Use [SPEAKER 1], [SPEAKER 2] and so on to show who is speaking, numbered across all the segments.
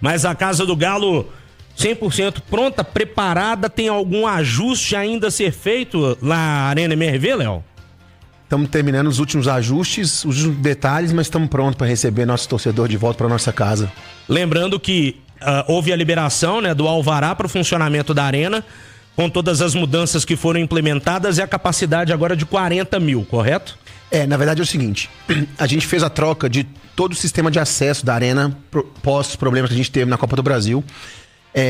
[SPEAKER 1] Mas a Casa do Galo 100% pronta, preparada, tem algum ajuste ainda a ser feito na Arena MRV, Léo?
[SPEAKER 2] Estamos terminando os últimos ajustes, os últimos detalhes, mas estamos prontos para receber nosso torcedor de volta para nossa casa.
[SPEAKER 1] Lembrando que houve a liberação, né, do alvará para o funcionamento da arena, com todas as mudanças que foram implementadas, e a capacidade agora de 40 mil, correto?
[SPEAKER 2] Na verdade é o seguinte, a gente fez a troca de todo o sistema de acesso da arena pós os problemas que a gente teve na Copa do Brasil.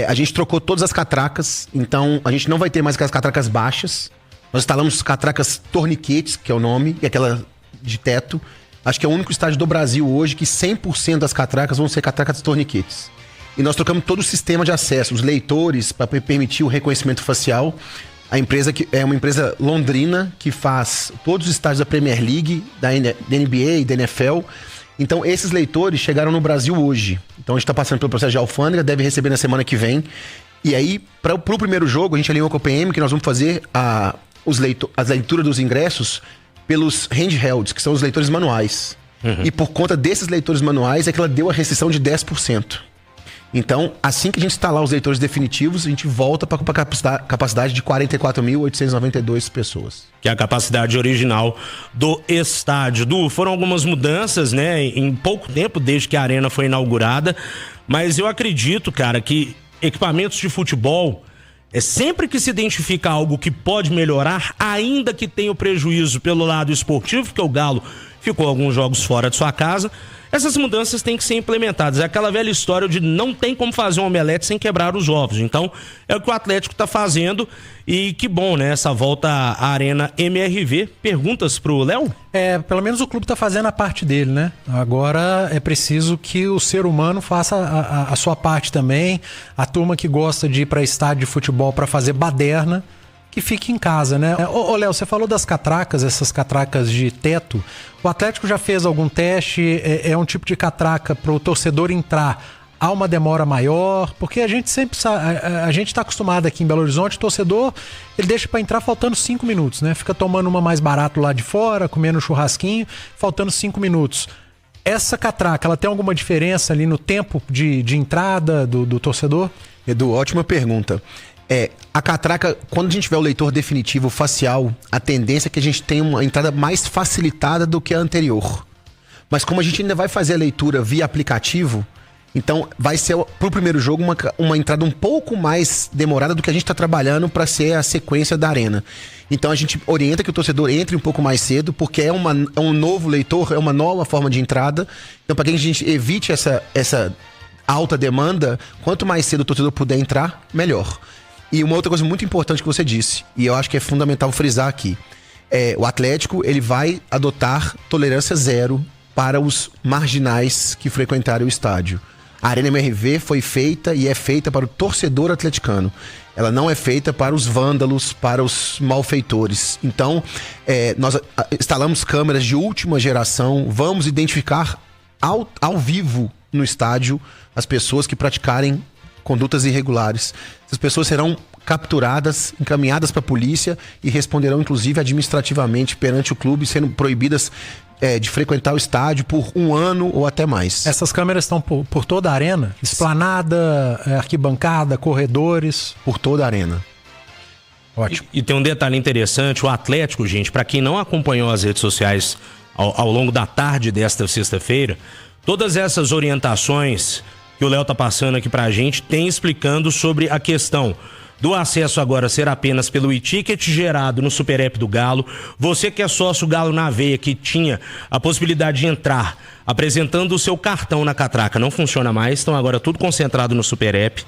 [SPEAKER 2] A gente trocou todas as catracas, então a gente não vai ter mais aquelas catracas baixas. Nós instalamos catracas torniquetes, que é o nome, e aquela de teto. Acho que é o único estádio do Brasil hoje que 100% das catracas vão ser catracas torniquetes. E nós trocamos todo o sistema de acesso, os leitores, para permitir o reconhecimento facial. A empresa que é uma empresa londrina que faz todos os estádios da Premier League, da NBA e da NFL. Então esses leitores chegaram no Brasil hoje. Então a gente está passando pelo processo de alfândega, deve receber na semana que vem. E aí, para o primeiro jogo, a gente alinhou com a PM que nós vamos fazer as leituras dos ingressos pelos handhelds, que são os leitores manuais. E por conta desses leitores manuais é que ela deu a restrição de 10%. Então, assim que a gente instalar os leitores definitivos, a gente volta para a capacidade de 44.892 pessoas. Que é a capacidade original do estádio. Foram algumas mudanças, né, em pouco tempo, desde que a arena foi inaugurada. Mas eu acredito, cara, que equipamentos de futebol, sempre que se identifica algo que pode melhorar, ainda que tenha o prejuízo pelo lado esportivo, porque o Galo ficou alguns jogos fora de sua casa, essas mudanças têm que ser implementadas. É aquela velha história de não tem como fazer um omelete sem quebrar os ovos. Então, é o que o Atlético está fazendo, e que bom, né? Essa volta à Arena MRV. Perguntas pro Léo?
[SPEAKER 3] Pelo menos o clube está fazendo a parte dele, né? Agora é preciso que o ser humano faça a sua parte também. A turma que gosta de ir para estádio de futebol para fazer baderna, que fique em casa, né? Ô Léo, você falou das catracas, essas catracas de teto. O Atlético já fez algum teste? É um tipo de catraca para o torcedor entrar, há uma demora maior? Porque a gente sempre sabe, a gente está acostumado aqui em Belo Horizonte, o torcedor, ele deixa para entrar faltando 5 minutos, né? Fica tomando uma mais barato lá de fora, comendo um churrasquinho, faltando 5 minutos. Essa catraca, ela tem alguma diferença ali no tempo de entrada do torcedor?
[SPEAKER 2] Edu, ótima pergunta. A catraca, quando a gente tiver o leitor definitivo facial, a tendência é que a gente tenha uma entrada mais facilitada do que a anterior. Mas como a gente ainda vai fazer a leitura via aplicativo, então vai ser pro primeiro jogo uma entrada um pouco mais demorada do que a gente está trabalhando para ser a sequência da arena. Então a gente orienta que o torcedor entre um pouco mais cedo, porque é um novo leitor, é uma nova forma de entrada. Então para que a gente evite essa alta demanda, quanto mais cedo o torcedor puder entrar, melhor. E uma outra coisa muito importante que você disse, e eu acho que é fundamental frisar aqui, o Atlético ele vai adotar tolerância zero para os marginais que frequentarem o estádio. A Arena MRV foi feita e é feita para o torcedor atleticano. Ela não é feita para os vândalos, para os malfeitores. Então, nós instalamos câmeras de última geração, vamos identificar ao vivo no estádio as pessoas que praticarem condutas irregulares. Essas pessoas serão capturadas, encaminhadas para a polícia e responderão inclusive administrativamente perante o clube, sendo proibidas de frequentar o estádio por 1 ano ou até mais.
[SPEAKER 3] Essas câmeras estão por toda a arena? Esplanada, arquibancada, corredores?
[SPEAKER 2] Por toda a arena.
[SPEAKER 1] Ótimo. E tem um detalhe interessante, o Atlético, gente, para quem não acompanhou as redes sociais ao longo da tarde desta sexta-feira, todas essas orientações que o Léo tá passando aqui pra gente, tem explicando sobre a questão do acesso agora ser apenas pelo e-ticket gerado no Super App do Galo. Você que é sócio Galo na Veia, que tinha a possibilidade de entrar apresentando o seu cartão na catraca, não funciona mais, então agora tudo concentrado no Super App.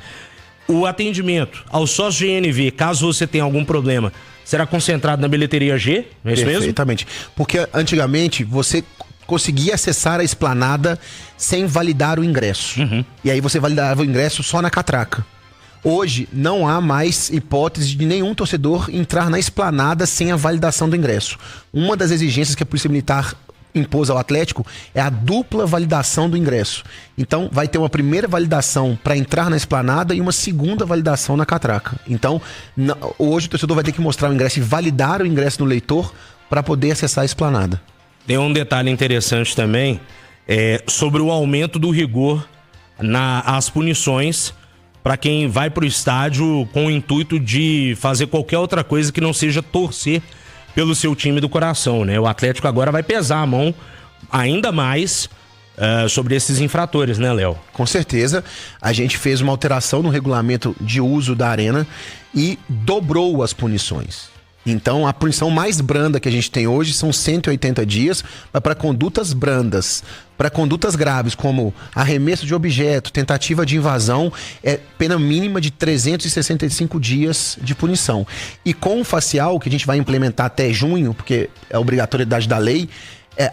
[SPEAKER 1] O atendimento ao sócio GNV, caso você tenha algum problema, será concentrado na bilheteria G, não é isso mesmo?
[SPEAKER 2] Perfeitamente, porque antigamente você conseguia acessar a esplanada sem validar o ingresso. E aí você validava o ingresso só na catraca. Hoje não há mais hipótese de nenhum torcedor entrar na esplanada sem a validação do ingresso. Uma das exigências que a Polícia Militar impôs ao Atlético é a dupla validação do ingresso. Então vai ter uma primeira validação para entrar na esplanada e uma segunda validação na catraca. Então hoje o torcedor vai ter que mostrar o ingresso e validar o ingresso no leitor para poder acessar a esplanada.
[SPEAKER 1] Tem um detalhe interessante também sobre o aumento do rigor as punições para quem vai pro estádio com o intuito de fazer qualquer outra coisa que não seja torcer pelo seu time do coração, né? O Atlético agora vai pesar a mão ainda mais sobre esses infratores, né, Léo?
[SPEAKER 2] Com certeza. A gente fez uma alteração no regulamento de uso da arena e dobrou as punições. Então, a punição mais branda que a gente tem hoje são 180 dias para condutas brandas. Para condutas graves, como arremesso de objeto, tentativa de invasão, é pena mínima de 365 dias de punição. E com o facial, que a gente vai implementar até junho, porque é a obrigatoriedade da lei,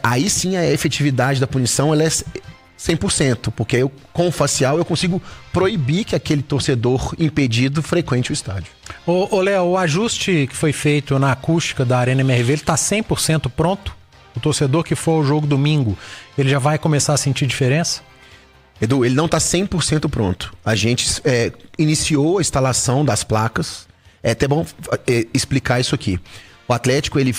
[SPEAKER 2] aí sim a efetividade da punição ela é 100%, porque com o facial eu consigo proibir que aquele torcedor impedido frequente o estádio.
[SPEAKER 3] Ô Léo, o ajuste que foi feito na acústica da Arena MRV, ele tá 100% pronto? O torcedor que for ao jogo domingo, ele já vai começar a sentir diferença?
[SPEAKER 2] Edu, ele não tá 100% pronto. A gente iniciou a instalação das placas. É até bom explicar isso aqui. O Atlético, ele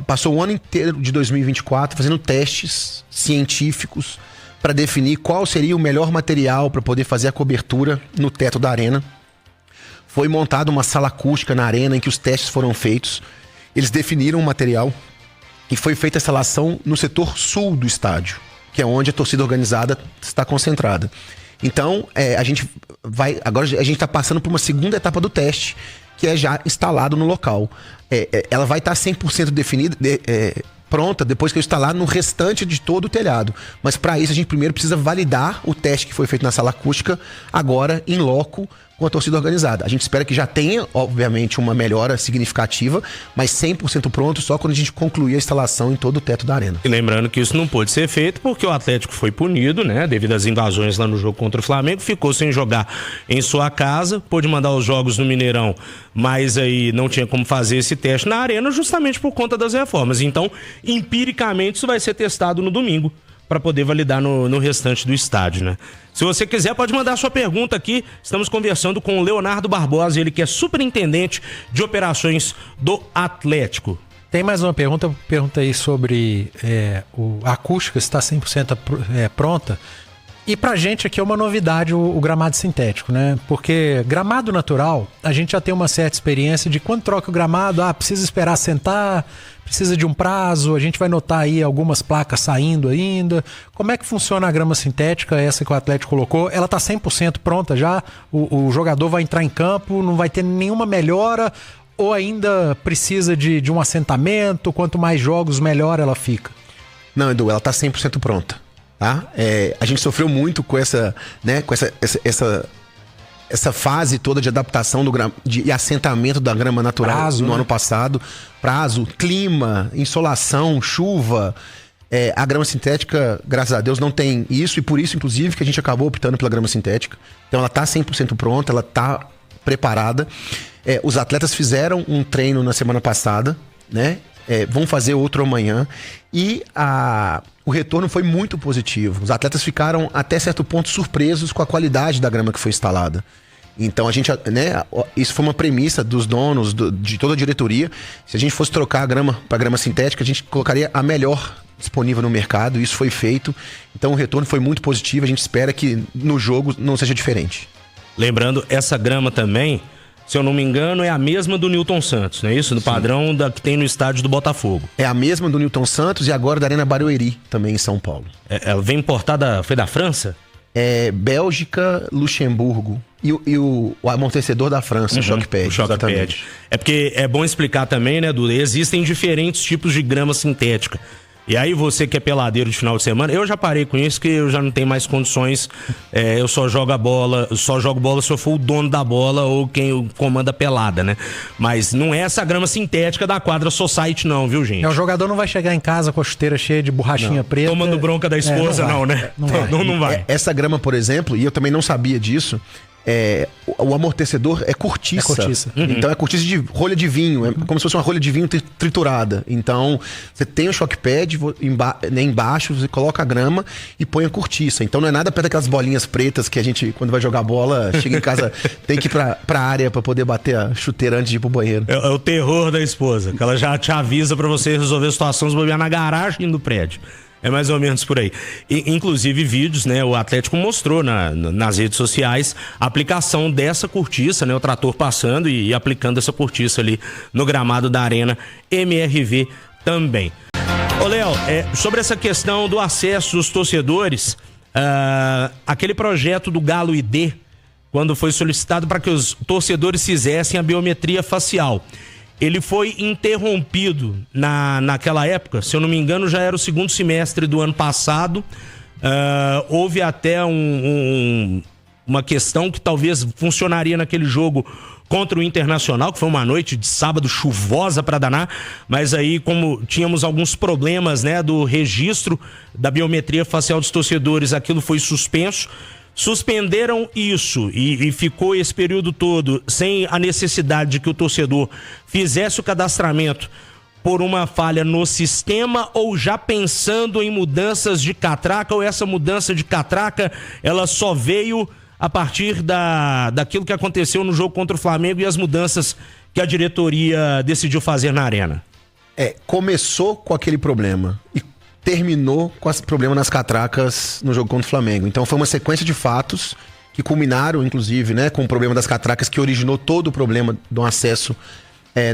[SPEAKER 2] passou o ano inteiro de 2024 fazendo testes científicos para definir qual seria o melhor material para poder fazer a cobertura no teto da arena. Foi montada uma sala acústica na arena em que os testes foram feitos. Eles definiram o material e foi feita a instalação no setor sul do estádio, que é onde a torcida organizada está concentrada. Então, agora a gente está passando por uma segunda etapa do teste, que é já instalado no local. Ela vai estar 100% definida, pronta, depois que eu instalar no restante de todo o telhado. Mas para isso a gente primeiro precisa validar o teste que foi feito na sala acústica, agora em loco, com a torcida organizada. A gente espera que já tenha, obviamente, uma melhora significativa, mas 100% pronto só quando a gente concluir a instalação em todo o teto da arena.
[SPEAKER 1] E lembrando que isso não pôde ser feito porque o Atlético foi punido, né? Devido às invasões lá no jogo contra o Flamengo, ficou sem jogar em sua casa, pôde mandar os jogos no Mineirão, mas aí não tinha como fazer esse teste na arena justamente por conta das reformas. Então, empiricamente, isso vai ser testado no domingo, para poder validar no restante do estádio, né? Se você quiser, pode mandar sua pergunta aqui. Estamos conversando com o Leonardo Barbosa, ele que é superintendente de operações do Atlético.
[SPEAKER 3] Tem mais uma pergunta aí sobre a acústica, se está 100% pronta. E pra gente aqui é uma novidade o gramado sintético, né? Porque gramado natural, a gente já tem uma certa experiência de quando troca o gramado, precisa esperar sentar, precisa de um prazo, a gente vai notar aí algumas placas saindo ainda. Como é que funciona a grama sintética, essa que o Atlético colocou? Ela tá 100% pronta já? O jogador vai entrar em campo, não vai ter nenhuma melhora ou ainda precisa de um assentamento? Quanto mais jogos, melhor ela fica?
[SPEAKER 2] Não, Edu, ela tá 100% pronta. Tá? A gente sofreu muito com essa fase toda de adaptação e assentamento da grama natural no ano passado. Prazo, clima, insolação, chuva. A grama sintética, graças a Deus, não tem isso e por isso, inclusive, que a gente acabou optando pela grama sintética. Então ela tá 100% pronta, ela tá preparada. Os atletas fizeram um treino na semana passada, né? Vão fazer outro amanhã e o retorno foi muito positivo. Os atletas ficaram até certo ponto surpresos com a qualidade da grama que foi instalada. Então a gente, né, isso foi uma premissa dos donos, de toda a diretoria. Se a gente fosse trocar a grama para grama sintética, a gente colocaria a melhor disponível no mercado. Isso foi feito. Então o retorno foi muito positivo. A gente espera que no jogo não seja diferente.
[SPEAKER 1] Lembrando, essa grama também, se eu não me engano, é a mesma do Newton Santos, não é isso? Do padrão que tem no estádio do Botafogo.
[SPEAKER 2] É a mesma do Newton Santos e agora da Arena Barueri, também em São Paulo.
[SPEAKER 1] Ela vem importada, foi da França?
[SPEAKER 2] Bélgica, Luxemburgo e o amortecedor da França, o Shockpad.
[SPEAKER 1] O Shockpad. É porque é bom explicar também, né, Duda? Existem diferentes tipos de grama sintética. E aí você que é peladeiro de final de semana, eu já parei com isso, que eu já não tenho mais condições, eu só jogo bola se eu for o dono da bola ou quem comanda a pelada, né? Mas não é essa grama sintética da quadra Society não, viu, gente?
[SPEAKER 3] O jogador não vai chegar em casa com a chuteira cheia de borrachinha preta.
[SPEAKER 1] Tomando bronca da esposa, não, né? Não vai.
[SPEAKER 2] Essa grama, por exemplo, e eu também não sabia disso, o amortecedor é cortiça. Então é cortiça de rolha de vinho. É como se fosse uma rolha de vinho triturada. Então você tem o shockpad embaixo, você coloca a grama e põe a cortiça. Então não é nada perto daquelas bolinhas pretas que a gente, quando vai jogar bola, chega em casa, tem que ir pra área pra poder bater a chuteira antes de ir pro banheiro.
[SPEAKER 1] É o terror da esposa, que ela já te avisa pra você resolver a situação, se bobear na garagem do prédio. É mais ou menos por aí. Inclusive vídeos, né? O Atlético mostrou nas redes sociais a aplicação dessa cortiça, né? O trator passando e aplicando essa cortiça ali no gramado da Arena MRV também. Ô, Léo, sobre essa questão do acesso dos torcedores, aquele projeto do Galo ID, quando foi solicitado para que os torcedores fizessem a biometria facial, ele foi interrompido naquela época, se eu não me engano, já era o segundo semestre do ano passado. Houve até uma questão que talvez funcionaria naquele jogo contra o Internacional, que foi uma noite de sábado chuvosa para danar, mas aí como tínhamos alguns problemas, né, do registro da biometria facial dos torcedores, aquilo foi suspenso. Suspenderam isso e ficou esse período todo sem a necessidade de que o torcedor fizesse o cadastramento por uma falha no sistema, ou já pensando em mudanças de catraca, ou essa mudança de catraca ela só veio a partir daquilo que aconteceu no jogo contra o Flamengo e as mudanças que a diretoria decidiu fazer na Arena?
[SPEAKER 2] Começou com aquele problema e terminou com esse problema nas catracas no jogo contra o Flamengo. Então foi uma sequência de fatos que culminaram, inclusive, né, com o problema das catracas, que originou todo o problema do acesso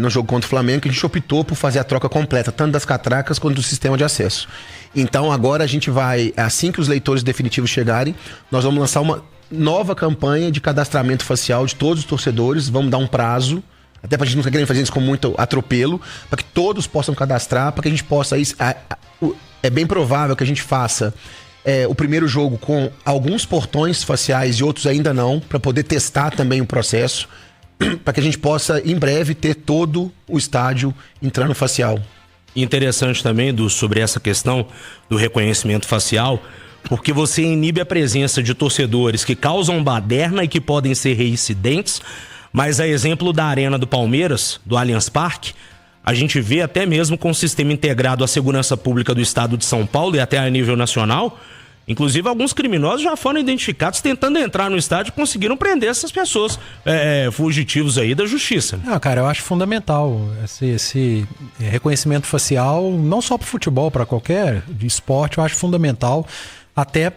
[SPEAKER 2] no jogo contra o Flamengo, que a gente optou por fazer a troca completa, tanto das catracas quanto do sistema de acesso. Então agora a gente vai, assim que os leitores definitivos chegarem, nós vamos lançar uma nova campanha de cadastramento facial de todos os torcedores, vamos dar um prazo, até pra gente não querer fazer isso com muito atropelo, para que todos possam cadastrar, para que a gente possa... É bem provável que a gente faça o primeiro jogo com alguns portões faciais e outros ainda não, para poder testar também o processo, para que a gente possa, em breve, ter todo o estádio entrando facial.
[SPEAKER 1] Interessante também, sobre essa questão do reconhecimento facial, porque você inibe a presença de torcedores que causam baderna e que podem ser reincidentes, mas a exemplo da Arena do Palmeiras, do Allianz Parque, a gente vê até mesmo com o sistema integrado à segurança pública do estado de São Paulo e até a nível nacional, inclusive alguns criminosos já foram identificados tentando entrar no estádio e conseguiram prender essas pessoas fugitivos aí da justiça.
[SPEAKER 3] Cara, eu acho fundamental esse reconhecimento facial, não só para o futebol, para qualquer esporte, eu acho fundamental, até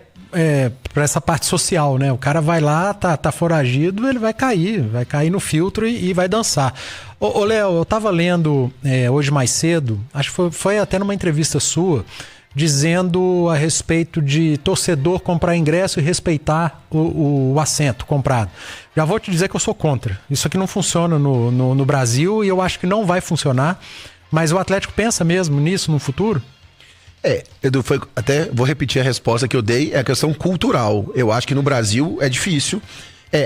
[SPEAKER 3] para essa parte social, né? O cara vai lá, tá foragido, ele vai cair no filtro e vai dançar. Ô Léo, eu tava lendo hoje mais cedo, acho que foi até numa entrevista sua, dizendo a respeito de torcedor comprar ingresso e respeitar o assento comprado. Já vou te dizer que eu sou contra. Isso aqui não funciona no Brasil e eu acho que não vai funcionar, mas o Atlético pensa mesmo nisso no futuro?
[SPEAKER 2] Edu, até vou repetir a resposta que eu dei, é a questão cultural. Eu acho que no Brasil é difícil.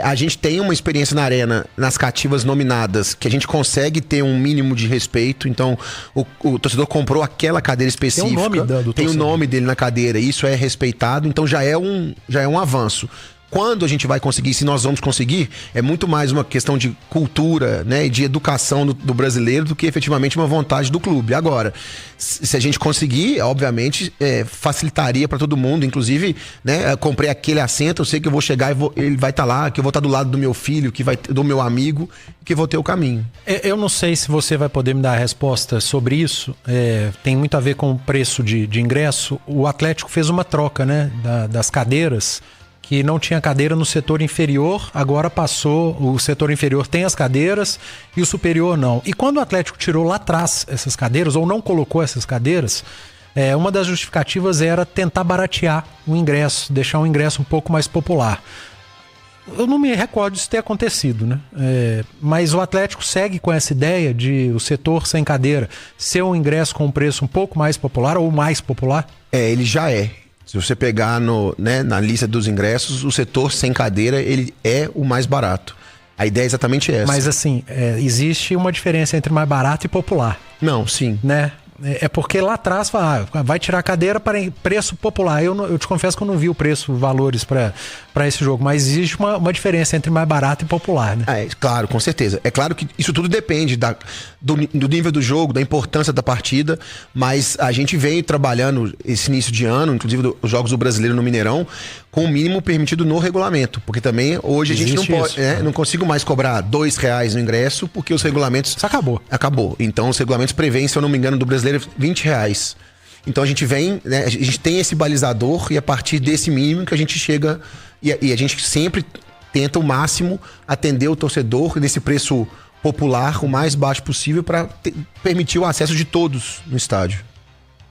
[SPEAKER 2] A gente tem uma experiência na Arena, nas cativas nominadas, que a gente consegue ter um mínimo de respeito. Então, o torcedor comprou aquela cadeira específica.
[SPEAKER 3] Tem o nome do torcedor.
[SPEAKER 2] Tem o nome dele na cadeira, e isso é respeitado. Então, já é um avanço. Quando a gente vai conseguir, se nós vamos conseguir, é muito mais uma questão de cultura, né, e de educação do brasileiro do que efetivamente uma vontade do clube. Agora, se a gente conseguir, obviamente, facilitaria para todo mundo. Inclusive, né, comprei aquele assento, eu sei que eu vou chegar e ele vai estar lá, que eu vou estar do lado do meu filho, do meu amigo, que vou ter o caminho.
[SPEAKER 3] Eu não sei se você vai poder me dar a resposta sobre isso. Tem muito a ver com o preço de ingresso. O Atlético fez uma troca, né, das cadeiras, que não tinha cadeira no setor inferior, agora passou, o setor inferior tem as cadeiras e o superior não. E quando o Atlético tirou lá atrás essas cadeiras, ou não colocou essas cadeiras, uma das justificativas era tentar baratear o ingresso, deixar o ingresso um pouco mais popular. Eu não me recordo disso ter acontecido, né? Mas o Atlético segue com essa ideia de o setor sem cadeira ser um ingresso com um preço um pouco mais popular ou mais popular?
[SPEAKER 2] Ele já é. Se você pegar na lista dos ingressos, o setor sem cadeira, ele é o mais barato. A ideia é exatamente essa.
[SPEAKER 3] Mas assim, existe uma diferença entre mais barato e popular.
[SPEAKER 2] Não, sim.
[SPEAKER 3] Né? É porque lá atrás vai tirar a cadeira para preço popular. Eu te confesso que eu não vi o preço, valores para esse jogo, mas existe uma diferença entre mais barato e popular, né?
[SPEAKER 2] Claro, com certeza. É claro que isso tudo depende do nível do jogo, da importância da partida, mas a gente veio trabalhando esse início de ano, inclusive os jogos do Brasileiro no Mineirão, com o mínimo permitido no regulamento, porque também hoje a gente não pode, não consigo mais cobrar R$2 no ingresso, porque os regulamentos...
[SPEAKER 3] Isso acabou.
[SPEAKER 2] Então os regulamentos prevêem, se eu não me engano, do Brasileiro R$20. Então a gente vem, né, a gente tem esse balizador e a partir desse mínimo que a gente chega e a gente sempre tenta o máximo atender o torcedor nesse preço popular o mais baixo possível para permitir o acesso de todos no estádio.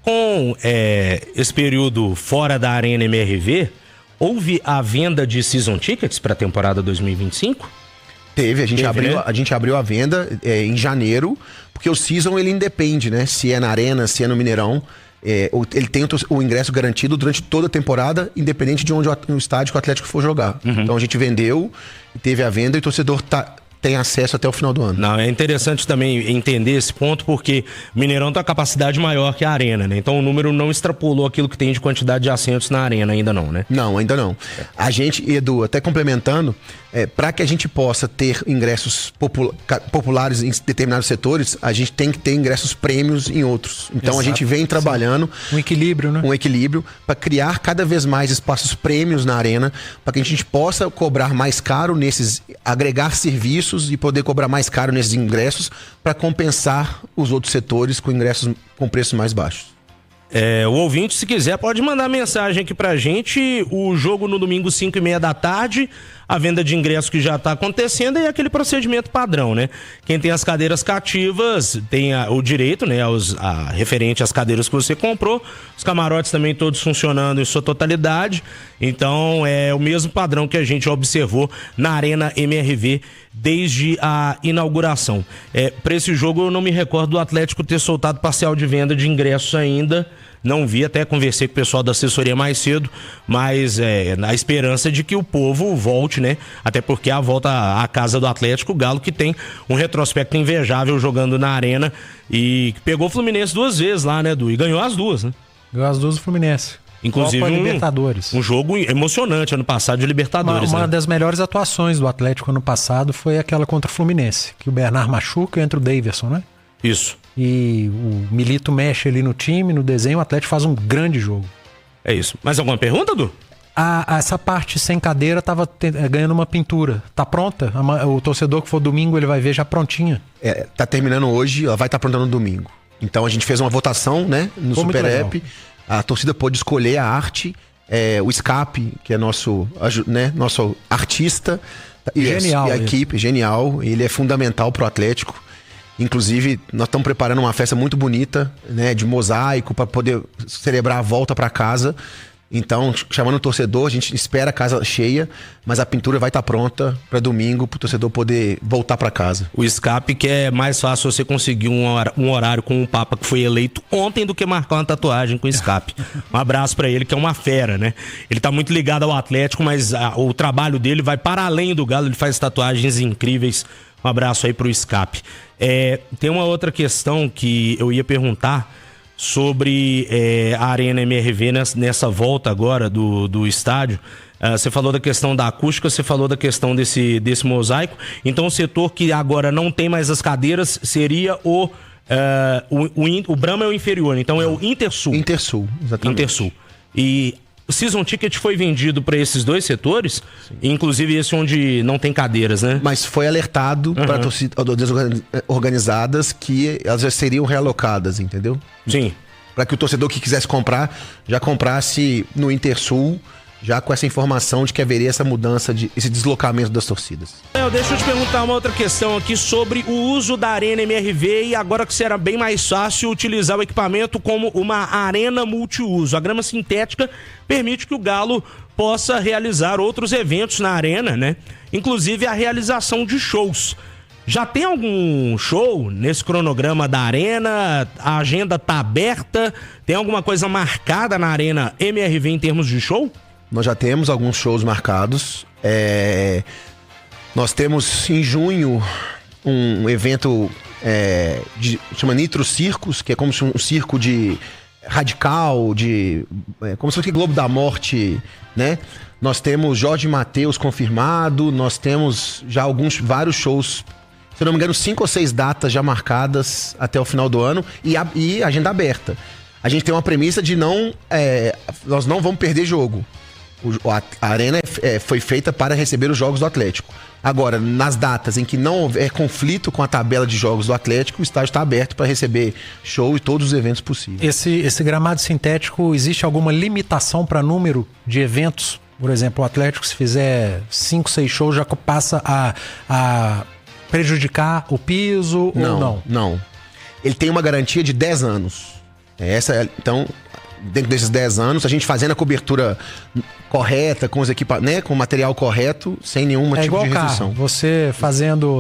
[SPEAKER 1] Com esse período fora da Arena MRV, houve a venda de season tickets para a temporada 2025?
[SPEAKER 2] Teve, a gente abriu a venda em janeiro, porque o season ele independe, né? Se é na Arena, se é no Mineirão. Ele tem o ingresso garantido durante toda a temporada, independente de onde o estádio que o Atlético for jogar. Então a gente vendeu, teve a venda e o torcedor tem acesso até o final do ano.
[SPEAKER 1] Não, é interessante também entender esse ponto, porque o Mineirão tem uma capacidade maior que a Arena, né? Então o número não extrapolou aquilo que tem de quantidade de assentos na Arena, ainda não, né?
[SPEAKER 2] Não, ainda não. A gente, Edu, até complementando, para que a gente possa ter ingressos populares em determinados setores, a gente tem que ter ingressos prêmios em outros. Então a gente vem trabalhando...
[SPEAKER 3] Um equilíbrio, né?
[SPEAKER 2] Um equilíbrio para criar cada vez mais espaços prêmios na Arena, para que a gente possa cobrar mais caro agregar serviços e poder cobrar mais caro nesses ingressos para compensar os outros setores com ingressos com preços mais baixos.
[SPEAKER 1] O ouvinte, se quiser, pode mandar mensagem aqui pra gente. O jogo no domingo, 5h30 da tarde, a venda de ingressos que já tá acontecendo e aquele procedimento padrão, né? Quem tem as cadeiras cativas tem o direito, né, referente às cadeiras que você comprou. Os camarotes também todos funcionando em sua totalidade. Então, é o mesmo padrão que a gente observou na Arena MRV desde a inauguração. Para esse jogo, eu não me recordo do Atlético ter soltado parcial de venda de ingressos ainda. Não vi, até conversei com o pessoal da assessoria mais cedo, mas na esperança de que o povo volte, né? Até porque a volta à casa do Atlético, o Galo que tem um retrospecto invejável jogando na Arena e que pegou o Fluminense 2 vezes lá, né, Edu? E ganhou as duas, né?
[SPEAKER 3] Ganhou as duas do Fluminense.
[SPEAKER 1] Inclusive
[SPEAKER 3] Libertadores.
[SPEAKER 1] Um jogo emocionante ano passado de Libertadores.
[SPEAKER 3] Uma das melhores atuações do Atlético ano passado foi aquela contra o Fluminense, que o Bernard machuca e entra o Daverson, né?
[SPEAKER 1] Isso.
[SPEAKER 3] E o Milito mexe ali no time, no desenho, o Atlético faz um grande jogo.
[SPEAKER 1] É isso. Mais alguma pergunta, Du?
[SPEAKER 3] Essa parte sem cadeira tava ganhando uma pintura. Tá pronta? O torcedor que for domingo, ele vai ver já prontinha.
[SPEAKER 2] Tá terminando hoje, ela vai estar pronta no domingo. Então a gente fez uma votação, né, no Super App. A torcida pôde escolher a arte, o Escape, que é nosso artista.
[SPEAKER 3] Genial.
[SPEAKER 2] E a equipe, genial. Ele é fundamental pro Atlético. Inclusive, nós estamos preparando uma festa muito bonita, né, de mosaico, para poder celebrar a volta para casa. Então, chamando o torcedor, a gente espera a casa cheia, mas a pintura vai estar pronta para domingo, para o torcedor poder voltar para casa.
[SPEAKER 1] O Escape, que é mais fácil você conseguir um horário com o Papa que foi eleito ontem do que marcar uma tatuagem com o Escape. Um abraço para ele, que é uma fera, né? Ele tá muito ligado ao Atlético, mas o trabalho dele vai para além do Galo, ele faz tatuagens incríveis. Um abraço aí pro Escape. Tem uma outra questão que eu ia perguntar sobre a Arena MRV nessa volta agora do estádio. Você falou da questão da acústica, você falou da questão desse mosaico. Então o setor que agora não tem mais as cadeiras seria o Brahma é o inferior, então é o Intersul.
[SPEAKER 2] Intersul, exatamente.
[SPEAKER 1] Intersul. E o Season Ticket foi vendido para esses dois setores, inclusive esse onde não tem cadeiras, né?
[SPEAKER 2] Mas foi alertado para torcidas organizadas que elas já seriam realocadas, entendeu?
[SPEAKER 1] Sim.
[SPEAKER 2] Para que o torcedor que quisesse comprar, já comprasse no Intersul, já com essa informação de que haveria essa mudança, esse deslocamento das torcidas.
[SPEAKER 1] Deixa eu te perguntar uma outra questão aqui sobre o uso da Arena MRV e agora que será bem mais fácil utilizar o equipamento como uma arena multiuso. A grama sintética permite que o Galo possa realizar outros eventos na arena, né? Inclusive a realização de shows. Já tem algum show nesse cronograma da Arena? A agenda tá aberta? Tem alguma coisa marcada na Arena MRV em termos de show?
[SPEAKER 2] Nós já temos alguns shows marcados. Nós temos em junho um evento chama Nitro Circus, que é como se um circo de radical, como se fosse Globo da Morte, né? Nós temos Jorge Mateus confirmado, nós temos já vários shows, se eu não me engano, 5 ou 6 datas já marcadas até o final do ano e agenda aberta. A gente tem uma premissa de nós não vamos perder jogo. A arena foi feita para receber os jogos do Atlético. Agora, nas datas em que não houver conflito com a tabela de jogos do Atlético, o estádio está aberto para receber show e todos os eventos possíveis.
[SPEAKER 3] Esse gramado sintético, existe alguma limitação para número de eventos? Por exemplo, o Atlético, se fizer 5, 6 shows, já passa a prejudicar o piso ou não?
[SPEAKER 2] Não. Ele tem uma garantia de 10 anos. Então, dentro desses 10 anos, a gente fazendo a cobertura correta, com os equipamentos, né, com o material correto, sem nenhum tipo de restrição.
[SPEAKER 3] Carro. Você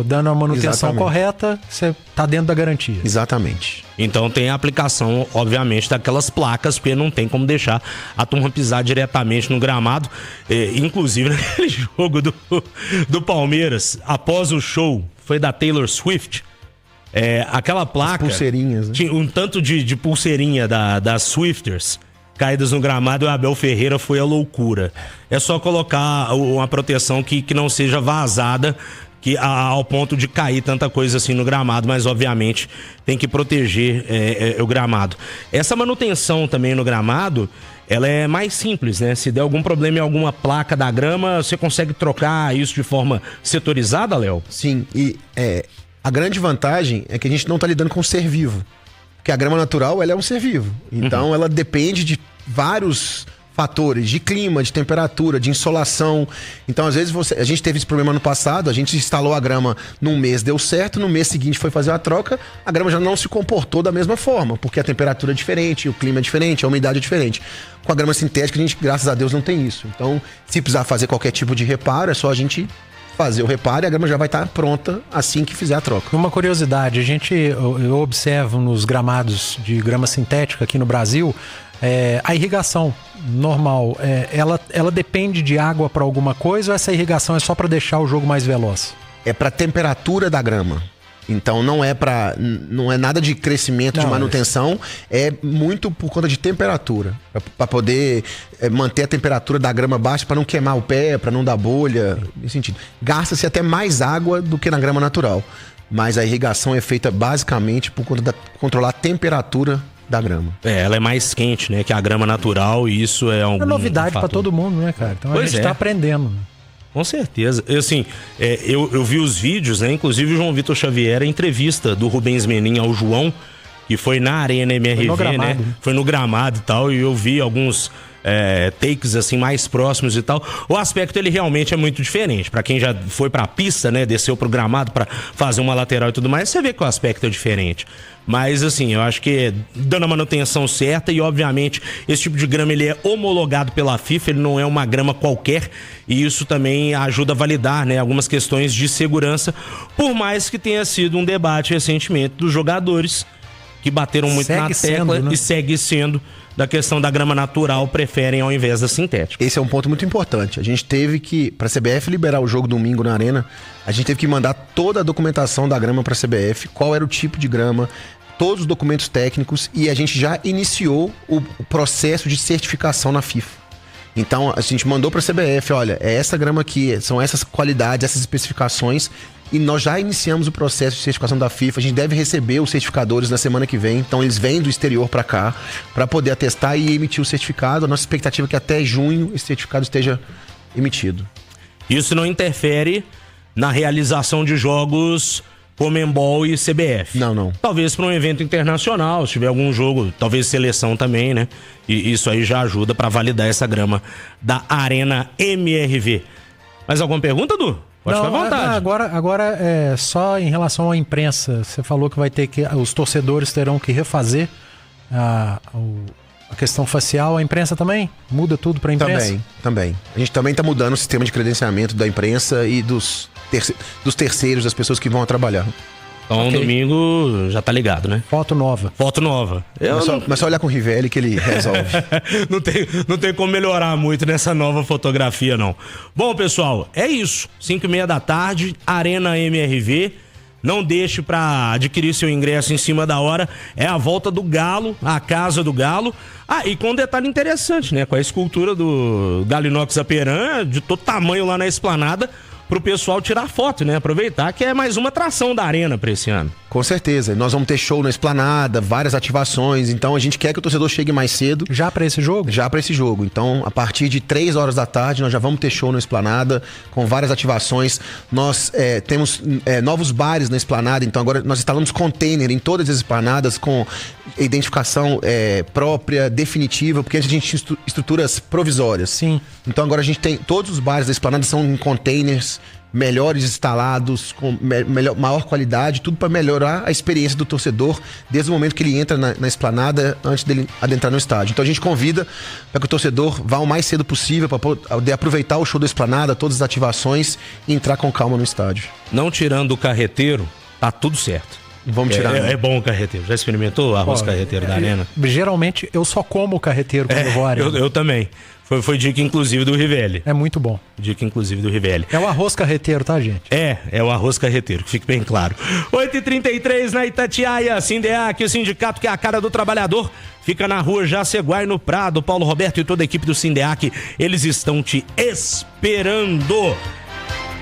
[SPEAKER 3] dando a manutenção correta, você tá dentro da garantia.
[SPEAKER 2] Exatamente.
[SPEAKER 1] Então tem a aplicação, obviamente, daquelas placas, porque não tem como deixar a turma pisar diretamente no gramado. Inclusive, naquele jogo do Palmeiras, após o show, foi da Taylor Swift. Aquela placa.
[SPEAKER 2] As pulseirinhas, né?
[SPEAKER 1] Tinha um tanto de pulseirinha das Swifters caídas no gramado, e o Abel Ferreira foi a loucura. É só colocar uma proteção que não seja vazada, ao ponto de cair tanta coisa assim no gramado, mas obviamente tem que proteger o gramado. Essa manutenção também no gramado, ela é mais simples, né? Se der algum problema em alguma placa da grama, você consegue trocar isso de forma setorizada, Léo?
[SPEAKER 2] Sim, e a grande vantagem é que a gente não está lidando com um ser vivo. Porque a grama natural, ela é um ser vivo. Então, ela depende de vários fatores, de clima, de temperatura, de insolação. Então, às vezes, a gente teve esse problema no passado, a gente instalou a grama num mês, deu certo, no mês seguinte foi fazer a troca, a grama já não se comportou da mesma forma, porque a temperatura é diferente, o clima é diferente, a umidade é diferente. Com a grama sintética, a gente, graças a Deus, não tem isso. Então, se precisar fazer qualquer tipo de reparo, é só a gente fazer o reparo e a grama já vai estar pronta assim que fizer a troca.
[SPEAKER 3] Uma curiosidade, eu observo nos gramados de grama sintética aqui no Brasil, a irrigação normal, ela depende de água para alguma coisa, ou essa irrigação é só para deixar o jogo mais veloz?
[SPEAKER 2] É para a temperatura da grama. Então não é nada de crescimento, de manutenção, é muito por conta de temperatura, para poder manter a temperatura da grama baixa, para não queimar o pé, para não dar bolha, nesse sentido. Gasta-se até mais água do que na grama natural, mas a irrigação é feita basicamente por conta de controlar a temperatura da grama.
[SPEAKER 1] Ela é mais quente, né, que a grama natural, e isso é
[SPEAKER 3] novidade para todo mundo, né, cara? Então a gente tá aprendendo.
[SPEAKER 1] Com certeza. Assim, eu vi os vídeos, né? Inclusive o João Vitor Xavier, a entrevista do Rubens Menin ao João, que foi na Arena MRV, né? Foi no gramado e tal, e eu vi alguns takes assim mais próximos e tal. O aspecto, ele realmente é muito diferente. Pra quem já foi pra pista, né? Desceu pro gramado pra fazer uma lateral e tudo mais, você vê que o aspecto é diferente. Mas assim, eu acho que dando a manutenção certa, e obviamente esse tipo de grama, ele é homologado pela FIFA, ele não é uma grama qualquer, e isso também ajuda a validar, né, algumas questões de segurança, por mais que tenha sido um debate recentemente dos jogadores que bateram muito na tecla, né? E segue sendo, da questão da grama natural, preferem ao invés da sintética.
[SPEAKER 2] Esse é um ponto muito importante. A gente teve que, para a CBF liberar o jogo domingo na Arena, a gente teve que mandar toda a documentação da grama para a CBF, qual era o tipo de grama, todos os documentos técnicos, e a gente já iniciou o processo de certificação na FIFA. Então, a gente mandou para a CBF, olha, é essa grama aqui, são essas qualidades, essas especificações, e nós já iniciamos o processo de certificação da FIFA. A gente deve receber os certificadores na semana que vem, então eles vêm do exterior para cá, para poder atestar e emitir o certificado. A nossa expectativa é que até junho esse certificado esteja emitido.
[SPEAKER 1] Isso não interfere na realização de jogos Conmebol e CBF?
[SPEAKER 2] Não.
[SPEAKER 1] Talvez para um evento internacional, se tiver algum jogo, talvez seleção também, né? E isso aí já ajuda para validar essa grama da Arena MRV. Mais alguma pergunta, Du? Pode ficar à vontade.
[SPEAKER 3] Agora é só em relação à imprensa. Você falou que os torcedores terão que refazer a questão facial. A imprensa também muda tudo para a imprensa?
[SPEAKER 2] Também. A gente também está mudando o sistema de credenciamento da imprensa e dos terceiros, das pessoas que vão trabalhar.
[SPEAKER 1] Então, domingo já tá ligado, né?
[SPEAKER 3] Foto nova.
[SPEAKER 2] Mas só olhar com o Rivelli que ele resolve.
[SPEAKER 1] não tem como melhorar muito nessa nova fotografia, não. Bom, pessoal, é isso. 5h30 da tarde, Arena MRV. Não deixe para adquirir seu ingresso em cima da hora. É a volta do Galo, a casa do Galo. E com um detalhe interessante, né? Com a escultura do Galo Inox Aperan, de todo tamanho lá na esplanada, pro pessoal tirar foto, né? Aproveitar que é mais uma atração da Arena para esse ano.
[SPEAKER 2] Com certeza. Nós vamos ter show na Esplanada, várias ativações. Então a gente quer que o torcedor chegue mais cedo.
[SPEAKER 3] Já para esse jogo?
[SPEAKER 2] Já para esse jogo. Então, a partir de 3 horas da tarde, nós já vamos ter show na Esplanada, com várias ativações. Nós temos novos bares na Esplanada. Então agora nós instalamos container em todas as esplanadas com identificação própria, definitiva, porque antes a gente tinha estruturas provisórias.
[SPEAKER 3] Sim.
[SPEAKER 2] Então agora a gente tem... Todos os bares da Esplanada são em containers melhores instalados, com maior qualidade, tudo para melhorar a experiência do torcedor desde o momento que ele entra na Esplanada, antes dele adentrar no estádio. Então a gente convida para que o torcedor vá o mais cedo possível para poder aproveitar o show da Esplanada, todas as ativações e entrar com calma no estádio.
[SPEAKER 1] Não tirando o carreteiro, tá tudo certo.
[SPEAKER 2] Vamos tirar.
[SPEAKER 1] É bom o carreteiro. Já experimentou o arroz carreteiro da Arena?
[SPEAKER 3] Geralmente eu só como o carreteiro quando eu vou à Arena.
[SPEAKER 1] Eu também. Foi dica inclusive do Rivelli.
[SPEAKER 3] É muito bom.
[SPEAKER 1] Dica inclusive do Rivelli.
[SPEAKER 3] É o arroz carreteiro, tá, gente?
[SPEAKER 1] É o arroz carreteiro, que fique bem claro. 8h33 na Itatiaia, Sindeac, o sindicato que é a cara do trabalhador, fica na rua Jaceguai, no Prado. Paulo Roberto e toda a equipe do Sindeac, eles estão te esperando.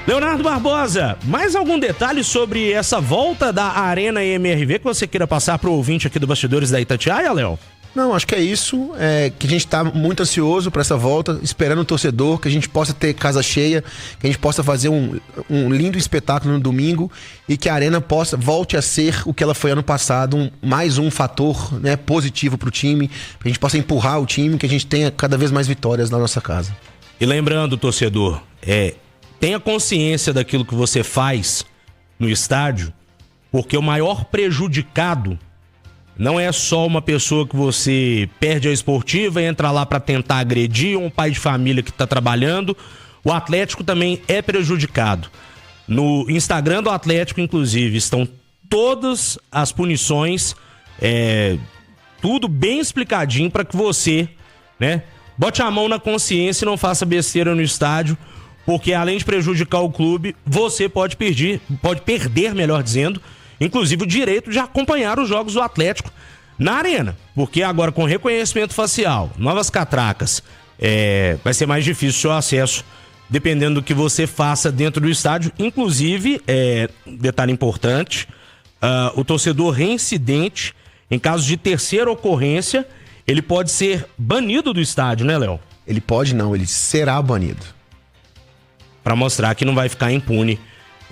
[SPEAKER 1] Leonardo Barbosa, mais algum detalhe sobre essa volta da Arena MRV que você queira passar pro ouvinte aqui do Bastidores da Itatiaia, Léo?
[SPEAKER 2] Não, acho que é isso, que a gente tá muito ansioso para essa volta, esperando o torcedor, que a gente possa ter casa cheia, que a gente possa fazer um lindo espetáculo no domingo e que a Arena volte a ser o que ela foi ano passado, mais um fator, né, positivo pro time, que a gente possa empurrar o time, que a gente tenha cada vez mais vitórias na nossa casa.
[SPEAKER 1] E lembrando, torcedor, tenha consciência daquilo que você faz no estádio, porque o maior prejudicado não é só uma pessoa que você perde a esportiva e entra lá para tentar agredir, ou um pai de família que está trabalhando. O Atlético também é prejudicado. No Instagram do Atlético, inclusive, estão todas as punições, tudo bem explicadinho para que você, né, bote a mão na consciência e não faça besteira no estádio, porque além de prejudicar o clube, você pode perder, melhor dizendo, inclusive o direito de acompanhar os jogos do Atlético na Arena, porque agora com reconhecimento facial, novas catracas, vai ser mais difícil o seu acesso, dependendo do que você faça dentro do estádio. Inclusive, detalhe importante, o torcedor reincidente, em caso de terceira ocorrência, ele pode ser banido do estádio, né, Léo?
[SPEAKER 2] Ele pode não, ele será banido.
[SPEAKER 1] Para mostrar que não vai ficar impune.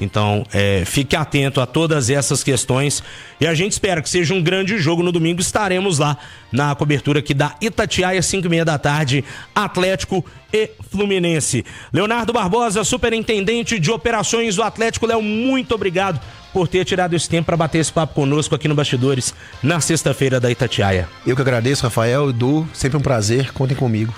[SPEAKER 1] Então, fique atento a todas essas questões e a gente espera que seja um grande jogo no domingo. Estaremos lá na cobertura aqui da Itatiaia, 5h30 da tarde, Atlético e Fluminense. Leonardo Barbosa, superintendente de operações do Atlético. Léo, muito obrigado por ter tirado esse tempo para bater esse papo conosco aqui no Bastidores na sexta-feira da Itatiaia.
[SPEAKER 2] Eu que agradeço, Rafael, Edu, sempre um prazer, contem comigo.